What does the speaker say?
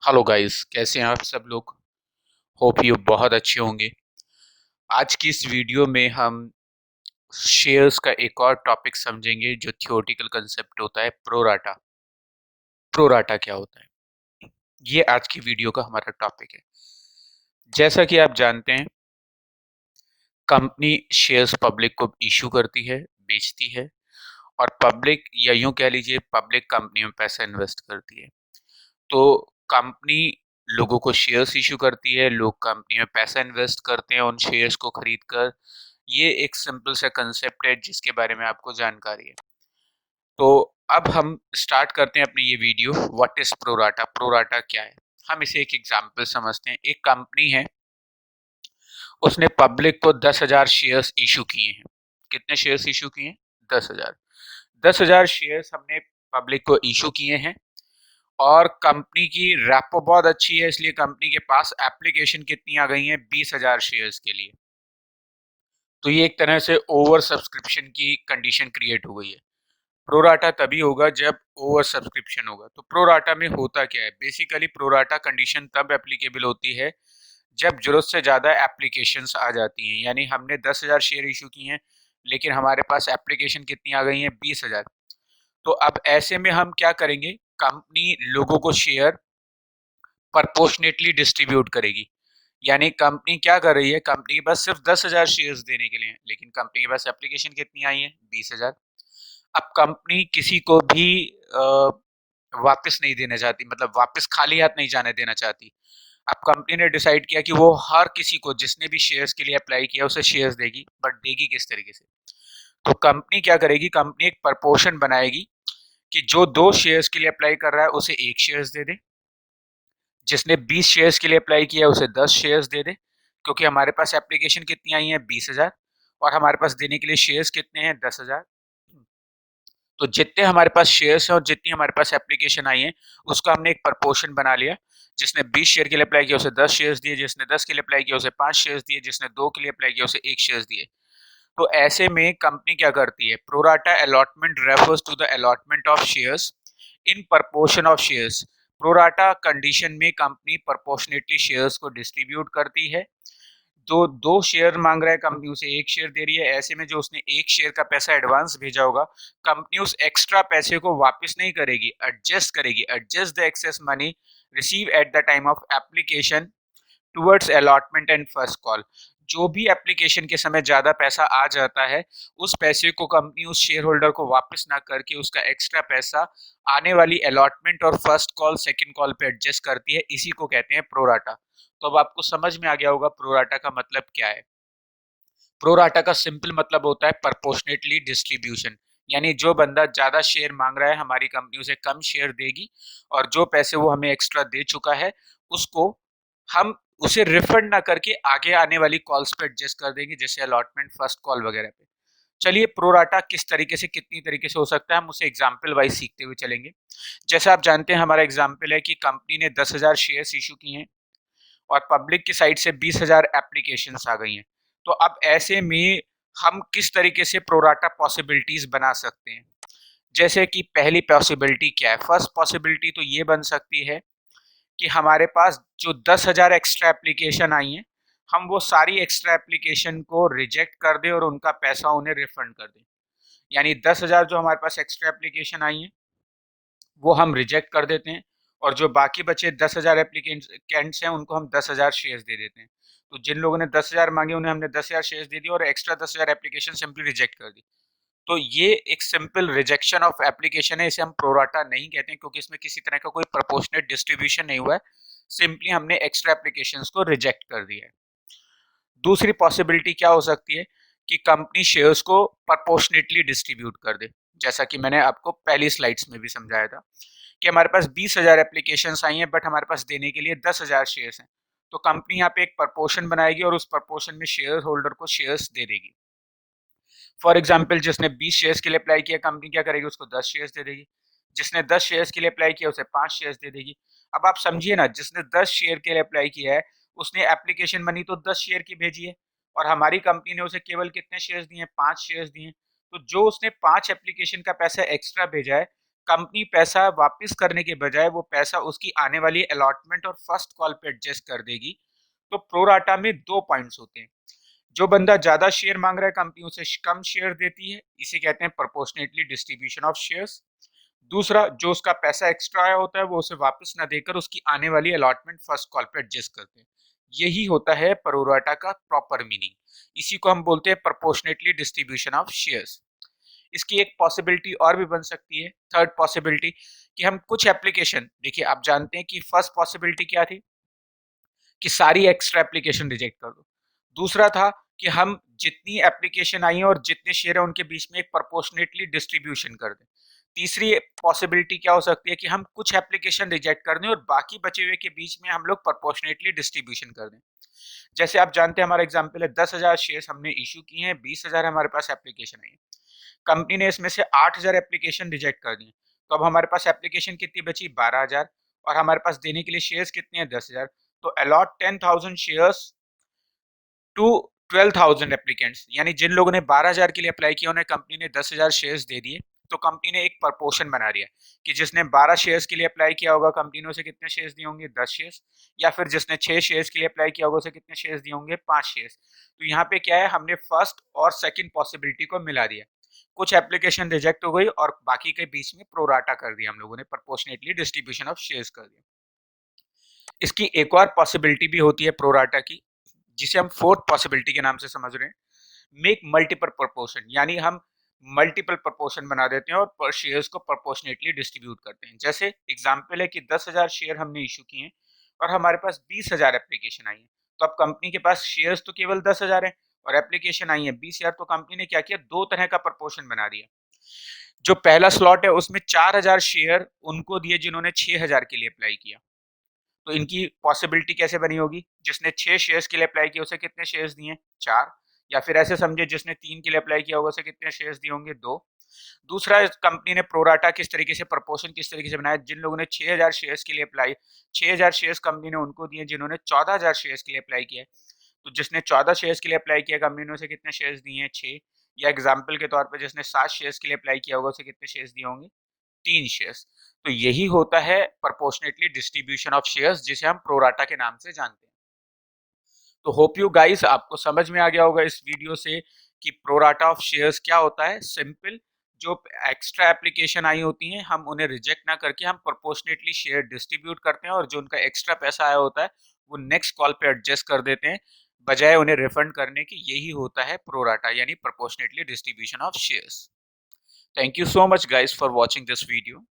Hello guys, कैसे हैं आप सब लोग। होप यू बहुत अच्छे होंगे। आज की इस वीडियो में हम शेयर्स का एक और टॉपिक समझेंगे जो थियोरेटिकल कंसेप्ट होता है प्रोराटा। प्रोराटा क्या होता है, ये आज की वीडियो का हमारा टॉपिक है। जैसा कि आप जानते हैं, कंपनी शेयर्स पब्लिक को इशू करती है, बेचती है, और पब्लिक या यूं कह लीजिए पब्लिक कंपनी में पैसा इन्वेस्ट करती है। तो कंपनी लोगों को शेयर्स इशू करती है, लोग कंपनी में पैसा इन्वेस्ट करते हैं उन शेयर्स को खरीद कर। ये एक सिंपल सा कंसेप्ट है जिसके बारे में आपको जानकारी है। तो अब हम स्टार्ट करते हैं अपनी ये video. What is pro rata, pro rata क्या है। हम इसे एक एग्जांपल समझते हैं। एक कंपनी है, उसने पब्लिक को 10,000 शेयर्स इशू किए हैं। कितने शेयर्स इशू किए हैं? 10,000। 10,000 शेयर्स हमने पब्लिक को इशू किए हैं, और कंपनी की रैपो बहुत अच्छी है, इसलिए कंपनी के पास एप्लीकेशन कितनी आ गई हैं? 20,000 शेयर्स के लिए। तो ये एक तरह से ओवर सब्सक्रिप्शन की कंडीशन क्रिएट हो गई है। प्रोराटा तभी होगा जब ओवर सब्सक्रिप्शन होगा। तो प्रोराटा में होता क्या है? बेसिकली प्रोराटा कंडीशन तब एप्लीकेबल होती है जब जरूरत से ज्यादा एप्लीकेशंस आ जाती हैं। यानी हमने 10,000 शेयर इशू किए हैं, लेकिन हमारे पास एप्लीकेशन कितनी आ गई हैं? 20,000। तो अब ऐसे में हम क्या करेंगे? कंपनी लोगों को शेयर प्रपोर्शनेटली डिस्ट्रीब्यूट करेगी। यानी कंपनी क्या कर रही है? कंपनी के पास सिर्फ 10,000 शेयर्स देने के लिए हैं, लेकिन कंपनी के पास एप्लीकेशन कितनी आई है? 20,000। अब कंपनी किसी को भी वापस नहीं देना चाहती, मतलब वापस खाली हाथ नहीं जाने देना चाहती। अब कंपनी ने डिसाइड किया कि वो हर किसी को जिसने भी शेयर्स के लिए अप्लाई किया उसे शेयर्स देगी। बट देगी किस तरीके से? तो कंपनी क्या करेगी? कंपनी एक प्रपोर्शन बनाएगी कि जो 2 शेयर्स के लिए अप्लाई कर रहा है उसे 1 शेयर्स दे दे, जिसने 20 शेयर्स के लिए अप्लाई किया उसे 10 शेयर्स दे दे। क्योंकि हमारे पास एप्लीकेशन कितनी आई है? 20,000, और हमारे पास देने के लिए शेयर्स कितने हैं? 10,000। तो जितने हमारे पास शेयर्स हैं और जितनी हमारे पास एप्लीकेशन आई है, उसका हमने एक प्रपोर्शन बना लिया। जिसने 20 शेयर के लिए अप्लाई किया उसे 10 शेयर्स दिए, जिसने 10 के लिए अप्लाई किया उसे 5 शेयर्स दिए, जिसने 2 के लिए अप्लाई किया उसे 1 शेयर्स दिए। तो ऐसे में कंपनी क्या करती है? Pro rata allotment refers to the allotment of shares in proportion of shares. Pro rata condition में कंपनी प्रपोर्शनेटली शेयर्स को डिस्ट्रीब्यूट करती है। जो 2 शेयर मांग रहा है, कंपनी उसे 1 शेयर दे रही है। ऐसे में जो उसने 1 शेयर का पैसा एडवांस भेजा होगा, कंपनी उस एक्स्ट्रा पैसे को वापस नहीं करेगी, एडजस्ट करेगी। Adjust the excess money receive at the time of application towards allotment and first call. जो भी एप्लीकेशन के समय ज्यादा पैसा आ जाता है, उस पैसे को कंपनी उस शेयर होल्डर को वापस ना करके उसका एक्स्ट्रा पैसा आने वाली अलॉटमेंट और फर्स्ट कॉल सेकंड कॉल पे एडजस्ट करती है। इसी को कहते हैं प्रोराटा। तो अब आपको समझ में आ गया होगा प्रोराटा का मतलब क्या है। प्रोराटा का सिंपल मतलब होता है प्रपोर्शनेटली डिस्ट्रीब्यूशन। यानी जो बंदा ज्यादा शेयर मांग रहा है, हमारी कंपनी उसे कम शेयर देगी, और जो पैसे वो हमें एक्स्ट्रा दे चुका है उसको हम उसे रिफंड ना करके आगे आने वाली कॉल्स पे एडजस्ट कर देंगे, जैसे अलॉटमेंट फर्स्ट कॉल वगैरह पे। चलिए, प्रोराटा किस तरीके से, कितनी तरीके से हो सकता है, हम उसे एग्जाम्पल वाइज सीखते हुए चलेंगे। जैसे आप जानते हैं, हमारा एग्जाम्पल है कि कंपनी ने 10,000 शेयर्स इशू किए हैं, और पब्लिक की साइड से 20,000 एप्लीकेशंस आ गई हैं। तो अब ऐसे में हम किस तरीके से प्रोराटा पॉसिबिलिटीज बना सकते हैं? जैसे कि पहली पॉसिबिलिटी क्या है? फर्स्ट पॉसिबिलिटी तो ये बन सकती है कि हमारे पास जो 10,000 एक्स्ट्रा एप्लीकेशन आई हैं, हम वो सारी एक्स्ट्रा एप्लीकेशन को रिजेक्ट कर दें और उनका पैसा उन्हें रिफंड कर दें। यानी 10,000 जो हमारे पास एक्स्ट्रा एप्लीकेशन आई हैं, वो हम रिजेक्ट कर देते हैं, और जो बाकी बचे 10,000 एप्लीकेंट्स हैं उनको हम 10,000 शेयर्स दे देते हैं। तो जिन लोगों ने 10,000 मांगे उन्हें हमने 10,000 शेयर्स दे दिए, और एक्स्ट्रा 10,000 एप्लीकेशन सिंपली रिजेक्ट कर दी। तो ये एक सिंपल रिजेक्शन ऑफ एप्लीकेशन है। इसे हम प्रोराटा नहीं कहते हैं, क्योंकि इसमें किसी तरह का कोई प्रोपोर्शनेट डिस्ट्रीब्यूशन नहीं हुआ है। सिंपली हमने एक्स्ट्रा एप्लीकेशंस को रिजेक्ट कर दिया है। दूसरी पॉसिबिलिटी क्या हो सकती है? कि कंपनी शेयर्स को प्रपोर्शनेटली डिस्ट्रीब्यूट कर दे, जैसा कि मैंने आपको पहली स्लाइड्स में भी समझाया था कि हमारे पास 20,000 एप्लीकेशन आई हैं, बट हमारे पास देने के लिए 10,000 शेयर्स हैं। तो कंपनी यहाँ पे एक प्रपोर्शन बनाएगी और उस प्रपोर्शन में शेयर होल्डर को शेयर्स दे देगी। फॉर एग्जाम्पल, जिसने 20 शेयर्स के लिए अप्लाई किया, कंपनी क्या करेगी? उसको 10 शेयर्स दे देगी। जिसने 10 शेयर्स के लिए अप्लाई किया उसे 5 शेयर्स दे देगी। अब आप समझिए ना, जिसने 10 शेयर के लिए अप्लाई किया है, उसने एप्लीकेशन मनी तो 10 शेयर की भेजी है, और हमारी कंपनी ने उसे केवल कितने शेयर्स दिए हैं? 5 शेयर्स दिए हैं। तो जो उसने 5 एप्लीकेशन का पैसा एक्स्ट्रा भेजा है, कंपनी पैसा वापस करने के बजाय वो पैसा उसकी आने वाली अलॉटमेंट और फर्स्ट कॉल पे एडजस्ट कर देगी। तो प्रोराटा में 2 पॉइंट्स होते हैं। जो बंदा ज़्यादा शेयर माँग रहा है, कंपनी उसे कम शेयर देती है, इसे कहते हैं प्रोपोर्शनेटली डिस्ट्रीब्यूशन ऑफ शेयर्स। दूसरा, जो उसका पैसा एक्स्ट्रा आया होता है वो उसे वापस ना देकर उसकी आने वाली अलॉटमेंट फर्स्ट कॉल पे एडजस्ट करते हैं। यही होता है प्रोराटा का प्रॉपर मीनिंग। इसी को हम बोलते हैं प्रोपोर्शनेटली डिस्ट्रीब्यूशन ऑफ शेयर्स। इसकी एक पॉसिबिलिटी और भी बन सकती है, थर्ड पॉसिबिलिटी, कि हम कुछ एप्लीकेशन, देखिए आप जानते हैं कि फर्स्ट पॉसिबिलिटी क्या थी कि सारी एक्स्ट्रा एप्लीकेशन रिजेक्ट कर दो। दूसरा था कि हम जितनी एप्लीकेशन आई हैं और जितने शेयर हैं उनके बीच में एक प्रोपोर्शनेटली डिस्ट्रीब्यूशन कर दें। तीसरी पॉसिबिलिटी क्या हो सकती है कि हम कुछ एप्लीकेशन रिजेक्ट कर दें और बाकी बचे हुए के बीच में हम लोग प्रोपोर्शनेटली डिस्ट्रीब्यूशन कर दें। जैसे आप जानते हैं हमारा एग्जाम्पल है, 10,000 शेयर्स हमने इशू किए हैं, 20,000 हमारे पास एप्लीकेशन आई है। कंपनी ने इसमें से 8,000 एप्लीकेशन रिजेक्ट कर दी। तो अब हमारे पास एप्लीकेशन कितनी बची? 12,000, और हमारे पास देने के लिए शेयर्स कितने हैं? 10,000। तो अलॉट 10,000 शेयर्स टू 12,000 एप्लीकेंट्स, यानी जिन लोगों ने 12,000 के लिए अप्लाई किया उन्हें कंपनी ने 10,000 शेयर्स दे दिए। तो कंपनी ने एक प्रपोर्शन बना दिया कि जिसने 12 शेयर्स के लिए अप्लाई किया होगा कंपनी ने उसे कितने शेयर्स दिए होंगे? 10 शेयर्स। या फिर जिसने 6 शेयर्स के लिए अप्लाई किया होगा उसे कितने शेयर्स दिए होंगे? 5 शेयर्स। तो यहाँ पे क्या है, हमने फर्स्ट और सेकंड पॉसिबिलिटी को मिला दिया। कुछ एप्लीकेशन रिजेक्ट हो गई और बाकी के बीच में प्रोराटा कर दिया, हम लोगों ने प्रोपोर्शनेटली डिस्ट्रीब्यूशन ऑफ शेयर्स कर दिया। इसकी एक और पॉसिबिलिटी भी होती है प्रोराटा की, जिसे हम फोर्थ पॉसिबिलिटी के नाम से समझ रहे हैं, मेक मल्टीपल प्रपोर्शन, यानी हम मल्टीपल प्रपोर्शन बना देते हैं और शेयर्स को प्रोपोर्शनेटली डिस्ट्रीब्यूट करते हैं। जैसे एग्जांपल है कि 10,000 शेयर हमने इशू किए हैं और हमारे पास 20,000 एप्लीकेशन आई है। तो अब कंपनी के पास शेयर्स तो केवल 10,000 है और एप्लीकेशन आई है 20,000। तो कंपनी ने क्या किया, दो तरह का प्रपोर्शन बना दिया। जो पहला स्लॉट है उसमें 4,000 शेयर उनको दिए जिन्होंने 6,000 के लिए अप्लाई किया। तो इनकी पॉसिबिलिटी कैसे बनी होगी? जिसने 6 शेयर्स के लिए अप्लाई किया उसे कितने शेयर्स दिए? 4। या फिर ऐसे समझे, जिसने 3 के लिए अप्लाई किया होगा उसे कितने शेयर्स दिए होंगे? 2। दूसरा, कंपनी ने प्रोराटा किस तरीके से, प्रपोर्शन किस तरीके से बनाया, जिन लोगों ने 6,000 शेयर्स के लिए अप्लाई, 6,000 शेयर्स कंपनी ने उनको दिए जिन्होंने 14,000 शेयर्स के लिए अप्लाई किया। तो जिसने 14 शेयर्स के लिए अप्लाई किया कंपनी ने उसे कितने शेयर्स दिए हैं? 6। या एग्जाम्पल के तौर पर जिसने 7 शेयर्स के लिए अप्लाई किया होगा उसे कितने शेयर्स दिए होंगे? 3 शेयर्स। तो यही होता है प्रोपोर्शनेटली डिस्ट्रीब्यूशन ऑफ शेयर्स, जिसे हम प्रोराटा के नाम से जानते हैं। तो होप यू गाइस आपको समझ में आ गया होगा इस वीडियो से कि प्रोराटा ऑफ शेयर्स क्या होता है। सिंपल, जो एक्स्ट्रा एप्लीकेशन आई होती हैं हम उन्हें रिजेक्ट ना करके हम प्रोपोर्शनेटली शेयर डिस्ट्रीब्यूट करते हैं और जो उनका एक्स्ट्रा पैसा आया होता है वो नेक्स्ट कॉल पे एडजस्ट कर देते हैं, बजाय उन्हें रिफंड करने की। यही होता है प्रोराटा यानी proportionately distribution of shares. Thank you so much guys for watching this video.